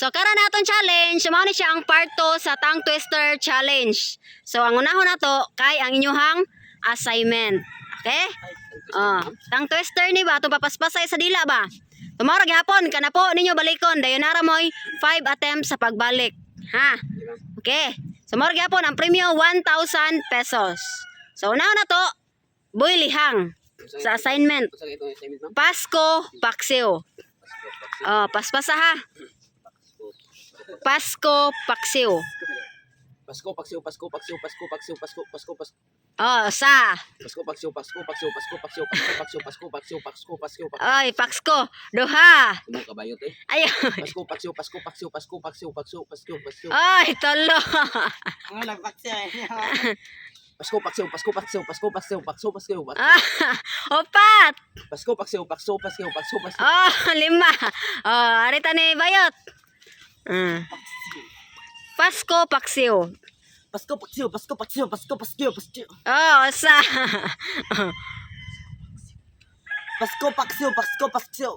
So karon naton challenge, mao ni siya ang part 2 sa tongue twister challenge. So ang unahon nato kay ang inyuhang assignment. Okay? Tongue twister ni ba atong papaspasay sa dila ba? Tomorrow gihapon kana po ninyo balikon dayon nara moy 5 attempts sa pagbalik. Ha? Okay. So moro gihapon ang premyo 1,000 pesos. So unahon nato boy lihang sa assignment. Pasko Paksiw. Paspasa ha. Pasko Paksiw. Pasko Paksiw, Pasko Paksiw, Pasko Paksiw, Pasko Pasko Pasko. Sa. Pasko Paksiw, Pasko Paksiw, Pasko Paksiw, Pasko Paksiw, Pasko Paksiw, Pasko Paksiw. Oy, Paksko. Duha. Mo kabayot eh. Ayo. Pasko Paksiw, Pasko Paksiw, Pasko Paksiw, Pasko Paksiw, Pasko. Oy, tolo. Ang nagpaksiw eh. Pasko Paksiw, Pasko Paksiw, Pasko Paksiw, Pasko Paksiw. Opat. Pasko Paksiw, Pasko Paksiw, Pasko Paksiw. Lima. Arita ni Bayot. Pasko Paksiw. Pasko Paksiw, Pasko Paksiw, Pasko Paksiw, Pasko. Sa. Pasko Paksiw, Pasko Paksiw.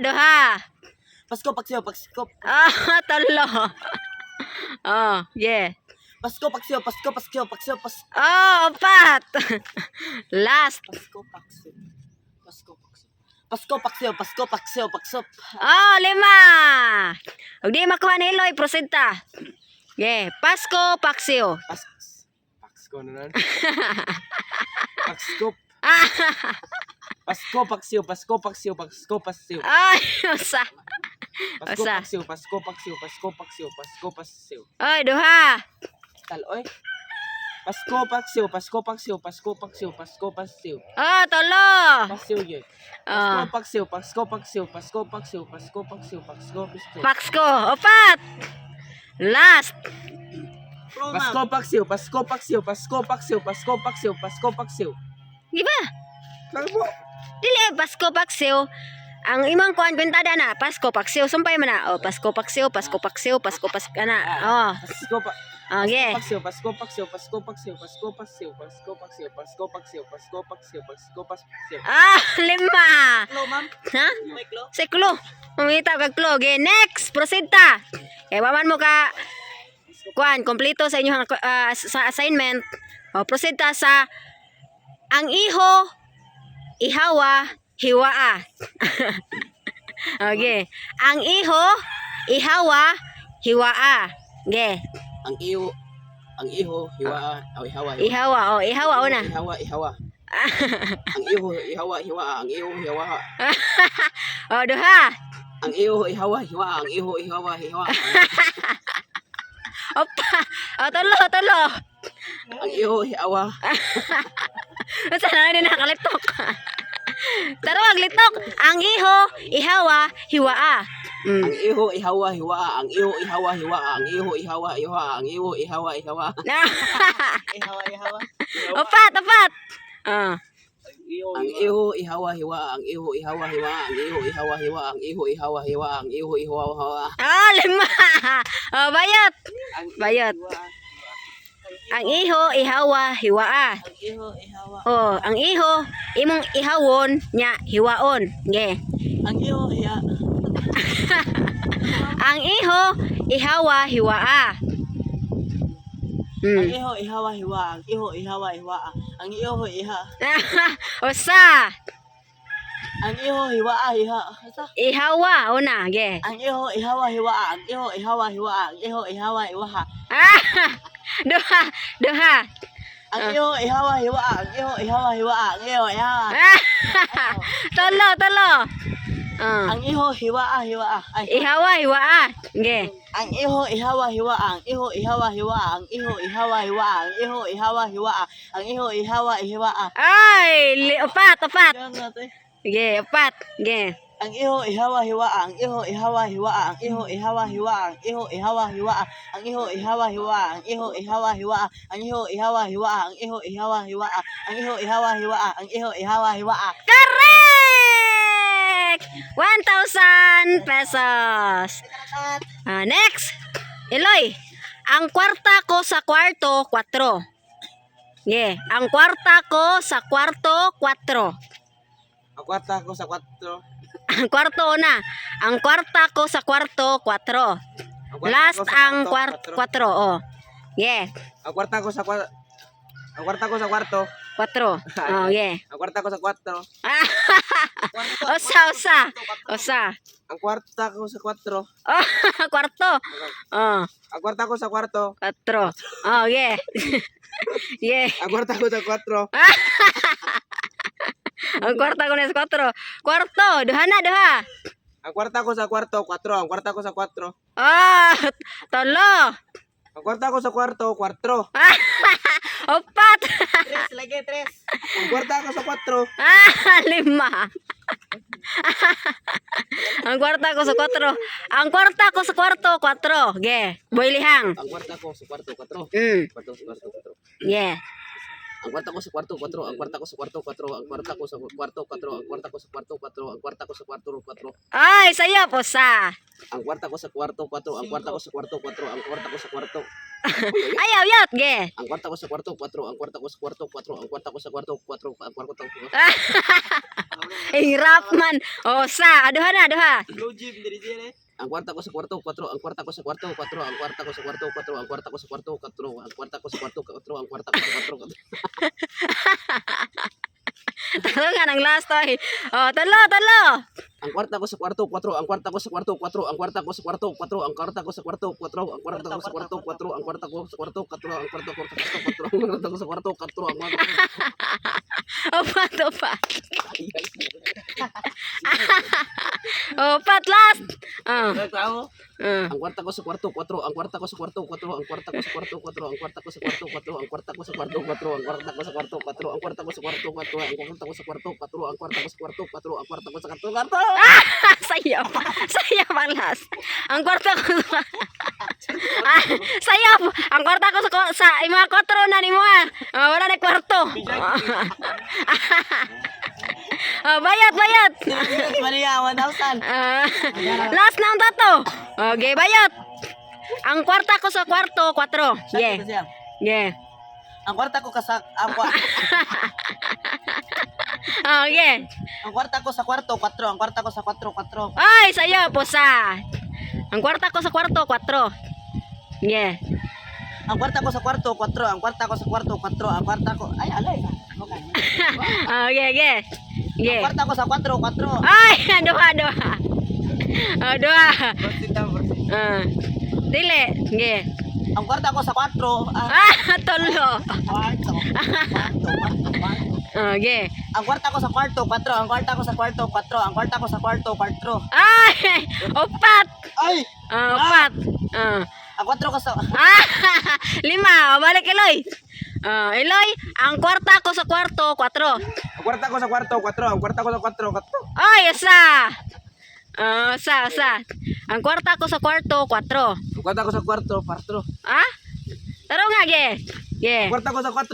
Duha. Pasko Paksiw, Pasko. Tolo. Yeah. Pasko Paksiw, Pasko Paksiw, Pasko Pasko. Opat. Last. Pasko Paksiw. Pasko Paksiw. Pasko Paksiw, Pasko Paksiw, Pasko. Lima. Huwag di makuha ni Eloy, proceed ta. Yeah, Pasko Paksiw. Pasko na nan. Pasko. Pasko Paksiw, Pasko Paksiw, Pasko Paksiw. Usa. Pasko Paksiw, Pasko Paksiw, Pasko Paksiw, Pasko Paksiw. Duha. Taloy. Pasko Paksiw, Pasko Paksiw, Pasko Paksiw, Pasko Paksiw. Tolo. Paksiw yun. Pasko Paksiw, Pasko Paksiw, Pasko Paksiw, Pasko Paksiw, Pasko Paksiw. Paksko. Opat. Last. Pasko Paksiw, Pasko Paksiw, Pasko Paksiw, Pasko Paksiw, Pasko Paksiw. Di ba? Kalbo. Dili, Pasko Paksiw. Ang imong kuan pintada na, Pasko Paksiw. Sumpay mo na. Pasko Paksiw, Pasko Paksiw, Pasko Paksiw ka na. Pasko pa. Okay. Paksiw, Pasko Paksiw, Pasko Paksiw, Pasko Paksiw, Pasko Paksiw, Pasko Paksiw, Pasko Paksiw, Pasko Paksiw. Lima. Klo, ma'am. Ha? May klo. Siklo. Umita kag klo. Okay, next. Proceed ta. Kaya waman mo ka kuan, kompleto sa inyong sa assignment. Proceed ta sa ang iho, ihawa, hiwaa. Okay. Ang iho, ihawa, hiwaa. Okay. Ang iho, hiwa, ihawa. Ihawa. Ihawa una. Ihawa. Ang iho, ihawa, hiwa, ang iho, hiwa. Duha. Ang iho, ihawa, hiwa, ang iho, ihawa, hiwa. Opa. Tolo. Ang iho, hiwa. Sana din nakalitok. Tarong litok. Ang iho, ihawa, hiwaa. Ang iho, ihawa, hiwa, ang iho, ihawa, hiwa, ang iho, ihawa, hiwa, ang iho, ihawa, hiwa. Ihawa, ihawa. Opat. Ang iho, ihawa, hiwa, ang iho, ihawa, hiwa, ang iho, ihawa, hiwa, ang iho, ihawa, hiwa, ang iho, ihawa, hiwa. Lima. Bayot. Ang iho, ihawa, hiwaa. Ang iho, ihawa. Ang iho, imong ihawon nya hiwaon. Okay. Ang iho, hiya. Ang iho, ihawa, hiwaa. Ang iho, ihawa, hiwa. Ang iho, ihawa, hiwa. Ang iho, iha. Usa. Ang iho, hiwa, hiha. Asa? Ihawa una. Okay. Ang iho, ihawa, hiwa. Ang iho, ihawa, hiwa. Ang iho, ihawa, hiwa. Duha. Ang iho, ihawa, hiwa. Ang iho, ihawa, hiwa. Ang iho, ihawa. Tolo. Ang iho, hiwa, hiwa. Ay. Ihawa, hiwaa. Okay. Ang iho, ihawa, hiwa. Ang iho, ihawa, hiwa. Ang iho, ihawa, hiwa. Ang iho, ihawa, hiwa. Ang iho, ihawa, hiwa. Opat. Yan natin. Okay, opat. Okay. Ang iho, ihawa, hiwa. Ang iho, ihawa, hiwa. Ang iho, ihawa, hiwa. Ang iho, ihawa, hiwa. Ang iho, ihawa, hiwa. Ang iho, ihawa, hiwa. Ang iho, ihawa, hiwa. Ang iho, ihawa, hiwa. Ang iho, ihawa, hiwa. Ang iho, ihawa, hiwa. Correct! 1,000 pesos. Next. Eloy, ang kwarta ko sa kwarto, 4. Yeah, ang kwarta ko sa kwarto, 4. Ang kwarta ko sa 4. Ang kwarto na. Ang kwarta ko sa kwarto, 4. Last ang kwarto, oh. Yeah, Ang kwarta ko sa kwarto. Ang kwarta ko sa kwarto. 4. Oh, yeah. Ang kwarta ko sa kwarto. Osa. Ang kwarta ko sa kwarto. Oh, kwarto. Oh, Ang kwarta ko sa kwarto. 4. Oh, yeah. Yeah. Ang kwarta ko sa kwarto. Ang kwarta ko na sa 4. Kwarto, duha na, duha. Ang kwarta ko sa kwarto, 4. Ang kwarta ko sa 4. Ah, 3. Ang kwarta ko sa kwarto, 4. 4. Tres, lagi, tres. Ang kwarta ko sa 4. 5. Ang kwarta ko sa 4. Ang kwarta ko sa kwarto, 4. Ge, boy lihang. Ang kwarta ko sa kwarto, 4. Kwarto sa kwarto, 4. Yeah. Ang kwarta ko sa kwarto, 4. Ang kwarta ko sa kwarto, 4. Ang kwarta ko sa kwarto, 4. Ang kwarta ko sa kwarto, 4. Ang kwarta ko sa kwarto, 4. Ay, sayo po sa. Ang kwarta ko sa kwarto, 4. Ang kwarta ko sa kwarto, 4. Ang kwarta ko sa kwarto. Ayaw, yot, ge. Ang kwarta ko sa kwarto, 4. Ang kwarta ko sa kwarto, 4. Ang kwarta ko sa kwarto, 4. Ang kwarta ko sa Hirap man. O, sa. Aduha na, aduha. Blue jeep, dari sini. Ang kwarta ko sa kwarto, 4. Ang kwarta ko sa kwarto, 4. Ang kwarta ko sa kwarto, 4. Ang kwarta ko sa kwarto, 4. Ang kwarta ko sa kwarto, 4. Ang kwarta ko sa kwarto, 4. Talo nga ng last ay. O, talo. Ang kwarta ko sa kwarto, 4. Ang kwarta ko sa kwarto, 4. Ang kwarta ko sa kwarto, 4. Ang kwarta ko sa kwarto, 4. Ang kwarta ko sa kwarto, 4. Ang kwarta ko sa kwarto, 4. Ang kwarta ko sa kwarto, 4. Ang kwarta ko sa kwarto, 4. Opat. Opat, last. Tahu? Ang kwarta ko sa kwarto, 4. Ang kwarta ko sa kwarto, 4. Ang kwarta ko sa kwarto, 4. Ang kwarta ko sa kwarto, 4. Ang kwarta ko sa kwarto, 4. Ang kwarta ko sa kwarto, 4. Ang kwarta ko sa kwarto, 4. Ang kwarta ko sa kwarto, 4. Ang kwarta ko sa kwarto, 4. Ang kwarta ko sa kwarto, 4. Sayaw. Sayaw ang last. Ang kwarta ko sa... Sayaw. Ang kwarta ko sa mga 4 na ni mo ah. Wala na kwarto. Bayad. Maria, 1,000. Last na ang tato. Okay, bayad. Ang kwarta ko sa kwarto, 4. Yeah. Siap. Yeah. Ang kwarta ko kasak apa? Okay. Ang kwarta ko sa kwarto, 4. Ang kwarta ko sa 4. Ay, sayo po sa. Ang kwarta ko sa kwarto, 4. Yeah. Ang kwarta ko sa kwarto, 4. Ang kwarta ko sa kwarto, 4. Ang kwarta ko... Ay, alay. Okay. Ang Yeah. kwarta ko sa 4. Ay, duha. Duha. Dili. Yeah. Ang kwarta ko sa 4. Tolo. Kwarto. Okay. Ang kwarta ko sa kwarto, 4. Ang kwarta ko sa kwarto, 4. Ang kwarta ko sa kwarto, 4. Ay, opat. Ay! Opat. Ang kwarto ko sa... 5. Balik Eloy. Eloy, ang kwarta ko sa kwarto, 4. Ang kwarta ko sa kwarto, 4. Ang kwarta ko sa kwarto, 4. Ay, isa. Sa. Ang kwarta ko sa kwarto, 4. Ang kwarta ko sa kwarto, 4. Taro nga, ge. Ang kwarta ko sa 4.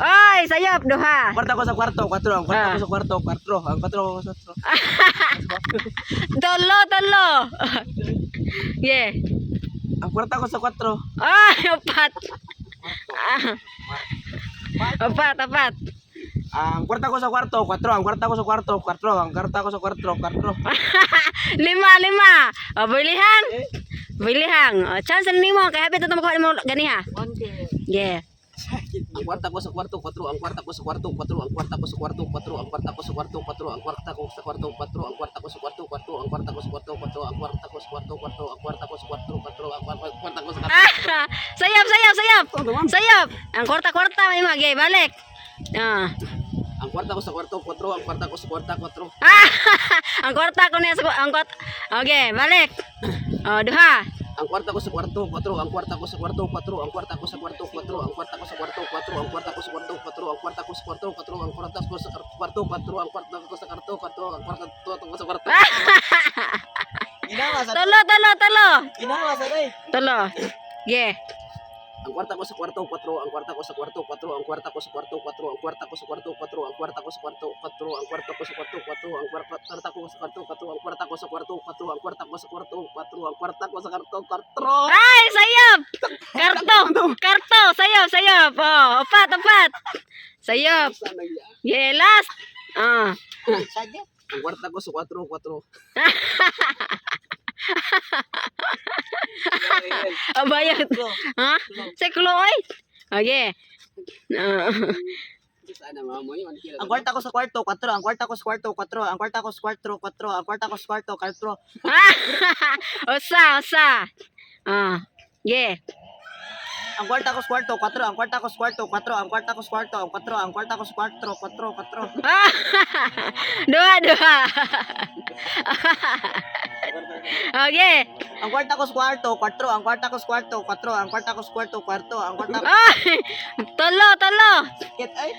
Ay, sayop, duha. Ang kwarta ko sa kwarto, 4. Ang kwarta ko sa kwarto, 4. Ang kwarta ko sa 4. Tolo. Ge. Ang kwarta ko sa 4. Ay, opat. Opat. Ang kwarta ko sa kwarto, 4. Ang kwarta ko sa kwarto, 4. Ang kwarta ko sa kwarto, 4. 5. Bilihang. Chance na nimo kay habit na makuha mo ganiha. Yeah. Ang kwarta ko sa kwarto, 4. Ang kwarta ko sa kwarto, 4. Ang kwarta ko sa kwarto, 4. Ang kwarta ko sa kwarto, 4. Ang kwarta ko sa kwarto, 4. Ang kwarta ko sa kwarto, 4. Ang kwarta ko sa kwarto, 4. Ang kwarta ko sa kwarto, 4. Ang kwarta ko sa kwarto, 4. Ang kwarta ko sa kwarto. Sayop. Ang kwarta may mga balik. Ang kwarta ko sa kwarto, 4. Ang kwarta ko sa kwarto, 4. Ang kwarta ko niya sa ang kwart. Okay, balik. Duha. Ang kwarta ko sa kwarto, 4. Ang kwarta ko sa kwarto, 4. Ang kwarta ko sa kwarto, 4. Ang kwarta ko sa kwarto, 4. Ang kwarta ko sa kwarto, 4. Ang kwarta ko sa kwarto, 4. Ang kwarta ko sa kwarto, 4. Ang kwarta ko sa kwarto, 4. Ang kwarta ko sa kwarto. Ginawa sa... Tolo. Ginawa sa day. Tolo. Yeah. Ang kwarta ko sa kwarto, 4. Ang kwarta ko sa kwarto, 4. Ang kwarta ko sa kwarto, 4. Ang kwarta ko sa kwarto, 4. Ang kwarta ko sa kwarto, 4. Ang kwarta ko sa kwarto, 4. Ang kwarta ko sa kwarto, 4. Ang kwarta ko sa kwarto, 4. Ang kwarta ko sa kwarto, 4. Ang kwarta ko sa kwarto, 4. Ay, sayop. Karto. Sayop. Opat. Sayop. Yeah, last. Sadya. Ang kwarta ko sa 4, 4. Abayad. Ha? Siklo oy. Okay. Sana mamoy man kila. Ang kwarta ko sa kwarto, 4. Ang kwarta ko sa kwarto, 4. Ang kwarta ko sa kwarto, 4. Ang kwarta ko sa kwarto, 4. Usa. Yeah. Ang kwarta ko sa kwarto, 4. Ang kwarta ko sa kwarto, 4. Ang kwarta ko sa kwarto, 4. Ang kwarta ko sa kwarto, 4. Dua. Okay. Ang kwarta ko sa kwarto, 4. Ang kwarta ko sa kwarto, 4. Ang kwarta ko sa kwarto, 4. Ang kwarta ko... Tolo. Ay!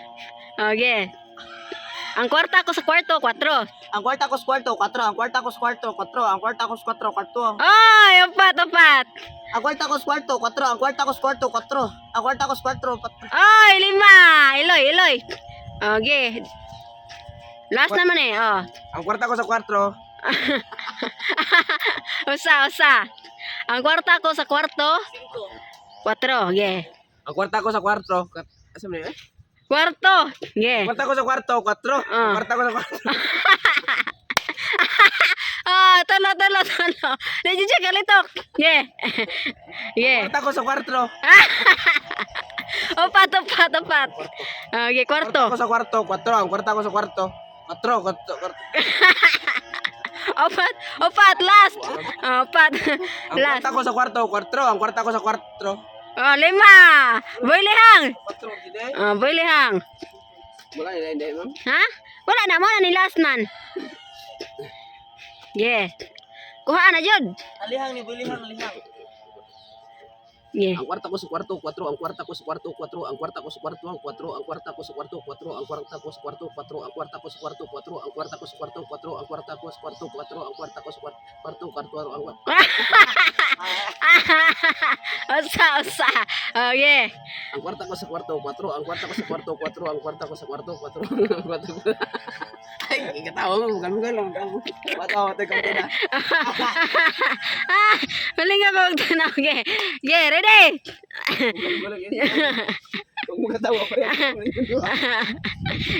Okay. Ang kwarta ko sa kwarto, 4. Ang kwarta ko sa kwarto, 4. Ang kwarta ko sa kwarto, 4. Ang kwarta ko sa kwarto, 4. Ay, upat. Ang kwarta ko sa kwarto, 4. Ang kwarta ko sa kwarto, 4. Ang kwarta ko sa kwarto, 4. Ay, 5. Iloy. Okay. Last naman eh. Oh. Ang kwarta ko sa 4. Usa. Ang kwarta ko sa kwarto, 4. Okay. Ang kwarta ko sa 4. Asa man eh? Kwarto. Okay. Ang kwarta ko sa kwarto, 4. Ang kwarta ko sa kwarto. Tolo. Nandiyan kalitok. Yeah. Ang kwarta ko sa 4. Upat. Okay, Kwarta kwarto. ko sa kwarto, 4. Ang kwarta ko sa kwarto. 4. Upat, last. Upat, Ang last. kwarta ko sa kwarto, 4. Ang kwarta ko sa kwarto. 5. Boy lihang. 4 gid eh. Boy lihang. Wala hindi, ma'am. Ha? Wala na mo na ni last man. Yeah. Kuha na jud. Alihang ni bulihang, alihang. Yeah. Ang kwarta ko sa kwarto, 4. Ang kwarta ko sa kwarto, 4. Ang kwarta ko sa kwarto, 4. Ang kwarta ko sa kwarto, 4. Ang kwarta ko sa kwarto, 4. Ang kwarta ko sa kwarto, 4. Ang kwarta ko sa kwarto, 4. Ang kwarta ko sa kwarto, 4. Ang kwarta ko sa kwarto, 4. Usa. Okay. Ang kwarta ko sa kwarto, 4. Ang kwarta ko sa kwarto, 4. Ang kwarta ko sa kwarto, 4. Ay, ikatawa mo, ganun. Watawa, tayo kang na. Maling ako magtanaw. Okay. Yeah, ready? Huwag mo katawa pa yan.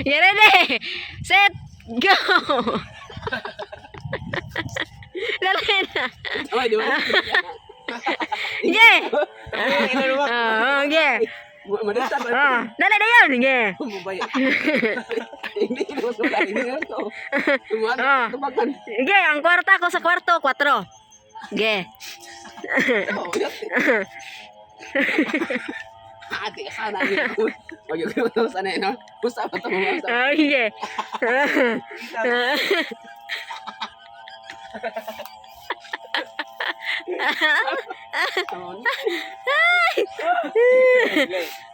Yeah, ready? Set, go! Dali na. Ay, di ba? Yeah! Okay. Madasta pa. Dali na yun. Yeah. Mabaya. Hindi mo sa lagi nga to. Tumakan. Okay, ang kwarta ko sa kwarto, 4. Okay. Ate ka sana yun. Huwag yung ito sana yun. Gusto pa ito mga sa. Okay.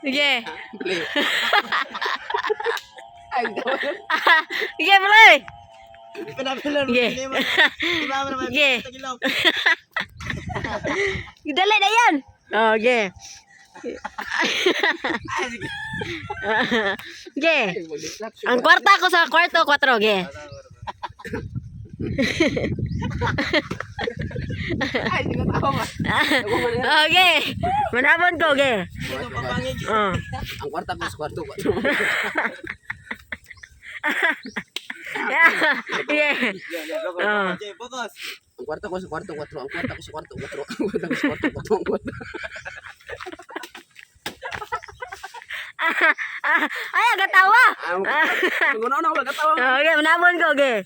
Okay. Play. Ay, Okay, play. Pinapilan mo, Yeah. hindi mo naman. Yeah. Tagilaw. Dali na yan. Okay. Okay. Ang kwarta ko sa kwarto, 4. Okay. Ay, hindi ka tawa. Okay. Manamon ko, okay. Ang kwarta ko sa kwarto. Yeah. Jay, focus. Ang kwarta ko sa kwarto, 4. Ang kwarta ko sa kwarto, 4. Ang kwarta ko sa kwarto, 4. Ang kwarta. Ay, agatawa. Ang una wala katawa. Okay, manamon ko, okay.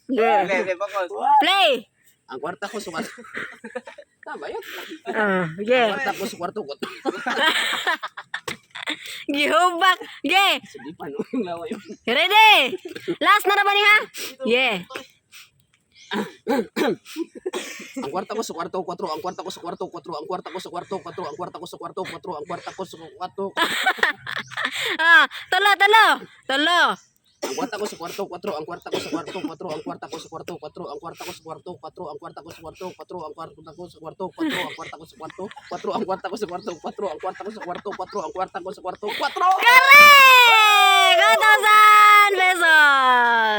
Yeah. Okay, focus. Play. Ang kwarta ko sa kwarto. Tama yun. Okay. Ang kwarta ko sa kwarto, 4. Gihubak. Okay. Sige pa, no? Yung lawa yun. Ready? Last na naman ha? Yeah. Ang kwarta ko sa kwarto, 4. Ang kwarta ko sa kwarto, 4. Ang kwarta ko sa kwarto, 4. Ang kwarta ko sa kwarto, 4. Ang kwarta ko sa kwarto. Talo. Ang kwarta ko sa kwarto, 4. Ang kwarta ko sa kwarto, 4. Ang kwarta ko sa kwarto, 4. Ang kwarta ko sa kwarto, 4. Ang kwarta ko sa kwarto, 4. Ang kwarta ko sa kwarto, 4. Ang kwarta ko sa kwarto, 4. Ang kwarta ko sa kwarto, 4. Ang kwarta ko sa kwarto, 4. Ang kwarta ko sa kwarto, 4. Correct! 1,000 pesos!